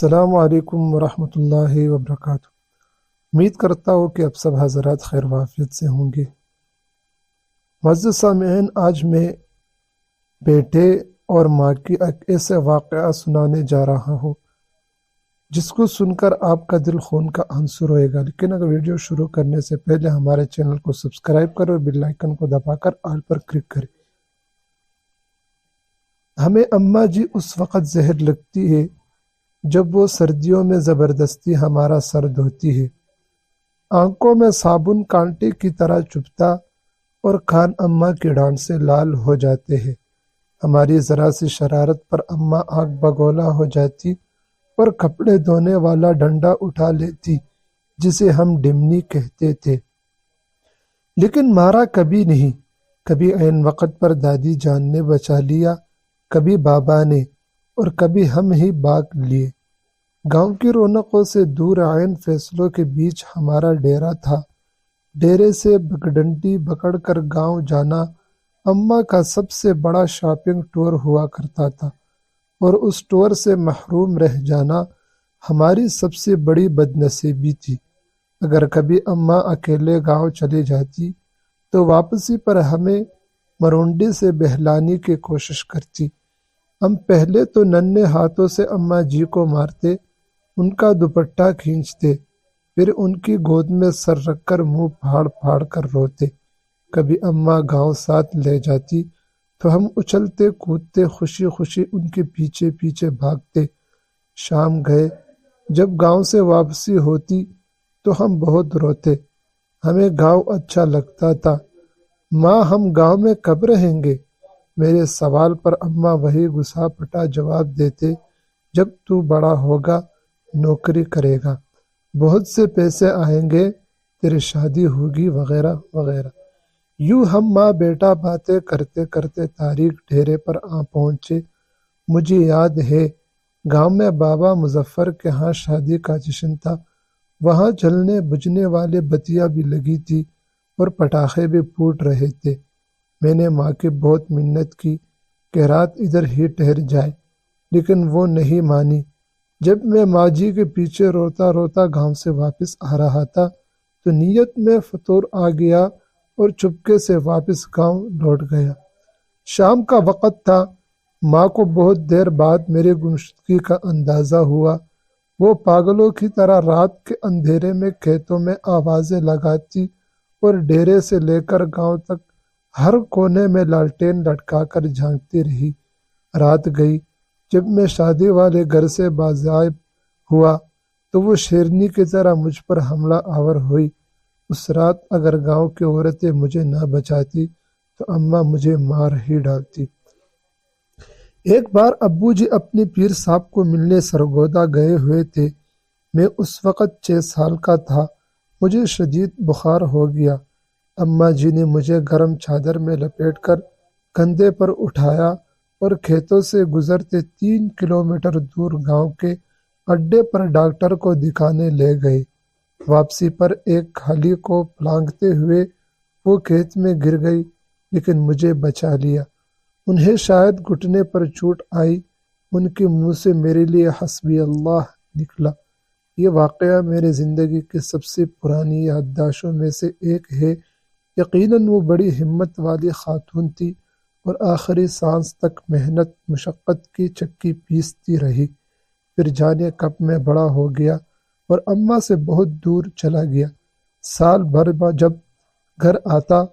السلام علیکم ورحمۃ اللہ وبرکاتہ۔ امید کرتا ہوں کہ اب سب حضرات خیر وافیت سے ہوں گے۔ معزز سامعین، آج میں بیٹے اور ماں کی ایک ایسے واقعہ سنانے جا رہا ہوں جس کو سن کر آپ کا دل خون کا آنسو روئے گا، لیکن اگر ویڈیو شروع کرنے سے پہلے ہمارے چینل کو سبسکرائب کرو اور بیل آئیکن کو دبا کر آل پر کلک کریں۔ ہمیں اماں جی اس وقت زہر لگتی ہے جب وہ سردیوں میں زبردستی ہمارا سر دھوتی ہے، آنکھوں میں صابن کانٹے کی طرح چبھتا اور کان اماں کی ڈانٹ سے لال ہو جاتے ہیں۔ ہماری ذرا سی شرارت پر اماں آگ بگولا ہو جاتی اور کپڑے دھونے والا ڈنڈا اٹھا لیتی جسے ہم ڈمنی کہتے تھے، لیکن مارا کبھی نہیں۔ کبھی عین وقت پر دادی جان نے بچا لیا، کبھی بابا نے، اور کبھی ہم ہی بھاگ لیے۔ گاؤں کی رونقوں سے دور عین فیصلوں کے بیچ ہمارا ڈیرا تھا۔ ڈیرے سے بگڈنڈی پکڑ کر گاؤں جانا اماں کا سب سے بڑا شاپنگ ٹور ہوا کرتا تھا، اور اس ٹور سے محروم رہ جانا ہماری سب سے بڑی بدنصیبی تھی۔ اگر کبھی اماں اکیلے گاؤں چلی جاتی تو واپسی پر ہمیں مرونڈی سے بہلانے کی کوشش کرتی۔ ہم پہلے تو ننھے ہاتھوں سے اماں جی کو مارتے، ان کا دوپٹہ کھینچتے، پھر ان کی گود میں سر رکھ کر منہ پھاڑ پھاڑ کر روتے۔ کبھی اماں گاؤں ساتھ لے جاتی تو ہم اچھلتے کودتے خوشی خوشی ان کے پیچھے پیچھے بھاگتے۔ شام گئے جب گاؤں سے واپسی ہوتی تو ہم بہت روتے، ہمیں گاؤں اچھا لگتا تھا۔ ماں، ہم گاؤں میں کب رہیں گے؟ میرے سوال پر اماں وہی گھسا پٹا جواب دیتے، جب تو بڑا ہوگا نوکری کرے گا، بہت سے پیسے آئیں گے، تیری شادی ہوگی، وغیرہ وغیرہ۔ یوں ہم ماں بیٹا باتیں کرتے کرتے تاریخ ڈیرے پر آ پہنچے۔ مجھے یاد ہے گاؤں میں بابا مظفر کے ہاں شادی کا جشن تھا، وہاں جلنے بجھنے والے بتیاں بھی لگی تھی اور پٹاخے بھی پھوٹ رہے تھے۔ میں نے ماں کی بہت منت کی کہ رات ادھر ہی ٹھہر جائے، لیکن وہ نہیں مانی۔ جب میں ماں جی کے پیچھے روتا روتا گاؤں سے واپس آ رہا تھا تو نیت میں فطور آ گیا اور چپکے سے واپس گاؤں لوٹ گیا۔ شام کا وقت تھا، ماں کو بہت دیر بعد میری گمشدگی کا اندازہ ہوا۔ وہ پاگلوں کی طرح رات کے اندھیرے میں کھیتوں میں آوازیں لگاتی اور ڈیرے سے لے کر گاؤں تک ہر کونے میں لالٹین لٹکا کر جھانکتی رہی۔ رات گئی۔ جب میں شادی والے گھر سے بازیاب ہوا تو وہ شیرنی کی طرح مجھ پر حملہ آور ہوئی۔ اس رات اگر گاؤں کی عورتیں مجھے نہ بچاتی تو اماں مجھے مار ہی ڈالتی۔ ایک بار ابو جی اپنے پیر صاحب کو ملنے سرگودا گئے ہوئے تھے۔ میں اس وقت 6 سال کا تھا۔ مجھے شدید بخار ہو گیا۔ اماں جی نے مجھے گرم چادر میں لپیٹ کر کندھے پر اٹھایا اور کھیتوں سے گزرتے 3 کلومیٹر دور گاؤں کے اڈے پر ڈاکٹر کو دکھانے لے گئے۔ واپسی پر ایک کھالی کو پلانگتے ہوئے وہ کھیت میں گر گئی، لیکن مجھے بچا لیا۔ انہیں شاید گھٹنے پر چوٹ آئی، ان کے منہ سے میرے لیے حسبی اللہ نکلا۔ یہ واقعہ میرے زندگی کی سب سے پرانی یادداشتوں میں سے ایک ہے۔ یقیناً وہ بڑی ہمت والی خاتون تھی اور آخری سانس تک محنت مشقت کی چکی پیستی رہی۔ پھر جانے کب میں بڑا ہو گیا اور اماں سے بہت دور چلا گیا۔ سال بھر جب گھر آتا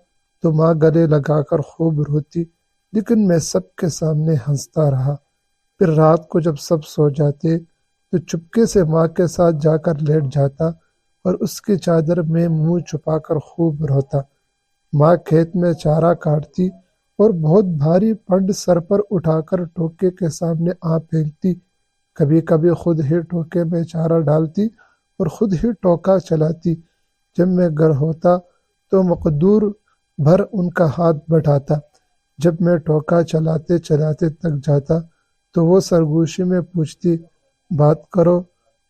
تو ماں گلے لگا کر خوب روتی، لیکن میں سب کے سامنے ہنستا رہا۔ پھر رات کو جب سب سو جاتے تو چپکے سے ماں کے ساتھ جا کر لیٹ جاتا اور اس کی چادر میں منہ چھپا کر خوب روتا۔ ماں کھیت میں چارہ کاٹتی اور بہت بھاری پنڈ سر پر اٹھا کر ٹوکے کے سامنے پھینکتی۔ کبھی کبھی خود ہی ٹوکے میں چارہ ڈالتی اور خود ہی ٹوکا چلاتی۔ جب میں گھر ہوتا تو مقدور بھر ان کا ہاتھ بٹھاتا۔ جب میں ٹوکا چلاتے چلاتے تک جاتا تو وہ سرگوشی میں پوچھتی، بات کرو،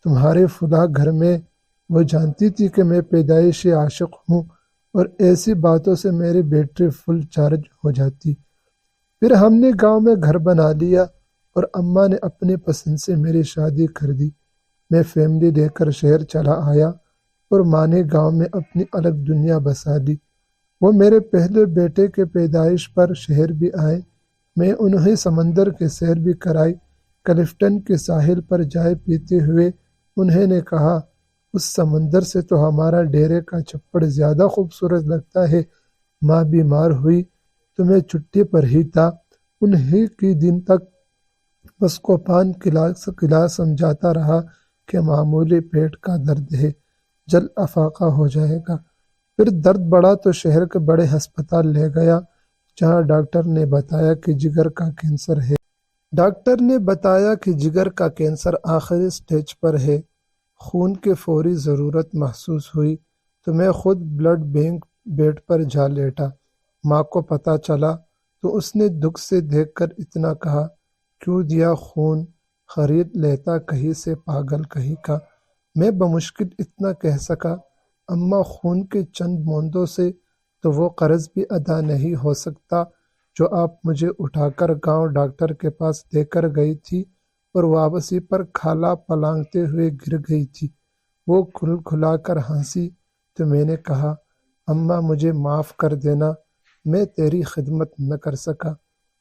تمہارے فلاں گھر میں؟ وہ جانتی تھی کہ میں پیدائشی عاشق ہوں اور ایسی باتوں سے میری بیٹری فل چارج ہو جاتی۔ پھر ہم نے گاؤں میں گھر بنا لیا اور اماں نے اپنی پسند سے میری شادی کر دی۔ میں فیملی لے کر شہر چلا آیا اور ماں نے گاؤں میں اپنی الگ دنیا بسا لی۔ وہ میرے پہلے بیٹے کے پیدائش پر شہر بھی آئے۔ میں انہیں سمندر کے سیر بھی کرائی۔ کلفٹن کے ساحل پر جائے پیتے ہوئے انہیں نے کہا، اس سمندر سے تو ہمارا ڈیرے کا چھپڑ زیادہ خوبصورت لگتا ہے۔ ماں بیمار ہوئی تو میں چھٹی پر ہی تھا۔ انہیں کی دن تک بس کو پان کلا سمجھاتا رہا کہ معمولی پیٹ کا درد ہے، جلد افاقہ ہو جائے گا۔ پھر درد بڑھا تو شہر کے بڑے ہسپتال لے گیا، جہاں ڈاکٹر نے بتایا کہ جگر کا کینسر ہے۔ ڈاکٹر نے بتایا کہ جگر کا کینسر آخری سٹیج پر ہے۔ خون کی فوری ضرورت محسوس ہوئی تو میں خود بلڈ بینک بیڈ پر جا لیٹا۔ ماں کو پتہ چلا تو اس نے دکھ سے دیکھ کر اتنا کہا، کیوں دیا خون، خرید لیتا کہیں سے پاگل کہیں کا۔ میں بمشکل اتنا کہہ سکا، اماں خون کے چند بوندوں سے تو وہ قرض بھی ادا نہیں ہو سکتا جو آپ مجھے اٹھا کر گاؤں ڈاکٹر کے پاس دے کر گئی تھی اور واپسی پر کھالا پلانگتے ہوئے گر گئی تھی۔ وہ کھل کھلا کر ہنسی تو میں نے کہا، اماں مجھے معاف کر دینا، میں تیری خدمت نہ کر سکا۔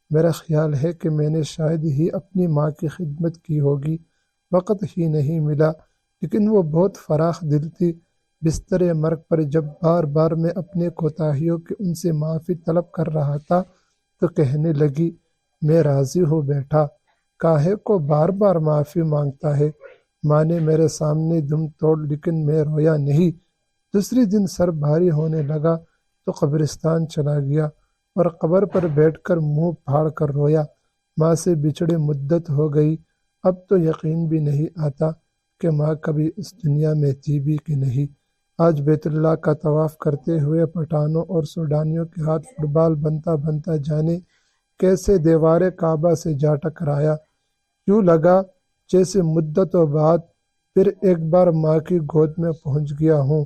میرا خیال ہے کہ میں نے شاید ہی اپنی ماں کی خدمت کی ہوگی، وقت ہی نہیں ملا، لیکن وہ بہت فراخ دل تھی۔ بستر مرگ پر جب بار بار میں اپنے کوتاہیوں کی ان سے معافی طلب کر رہا تھا تو کہنے لگی، میں راضی ہو بیٹا، کاہے کو بار بار معافی مانگتا ہے۔ ماں نے میرے سامنے دم توڑ، لیکن میں رویا نہیں۔ دوسری دن سر بھاری ہونے لگا تو قبرستان چلا گیا اور قبر پر بیٹھ کر منہ پھاڑ کر رویا۔ ماں سے بچھڑے مدت ہو گئی، اب تو یقین بھی نہیں آتا کہ ماں کبھی اس دنیا میں تھی بھی کہ نہیں۔ آج بیت اللہ کا طواف کرتے ہوئے پٹھانوں اور سوڈانیوں کے ہاتھ فٹ بال بنتا بنتا جانے کیسے دیوار کعبہ سے جا ٹکرایا۔ یوں لگا جیسے مدتوں بعد پھر ایک بار ماں کی گود میں پہنچ گیا ہوں۔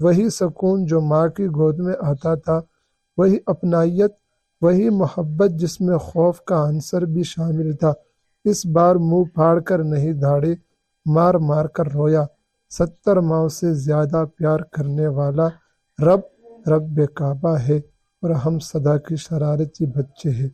وہی سکون جو ماں کی گود میں آتا تھا، وہی اپنائیت، وہی محبت جس میں خوف کا عنصر بھی شامل تھا۔ اس بار منہ پھاڑ کر نہیں دھاڑے، مار مار کر رویا۔ 70 ماؤں سے زیادہ پیار کرنے والا رب کعبہ ہے اور ہم صدا کی شرارتی بچے ہیں۔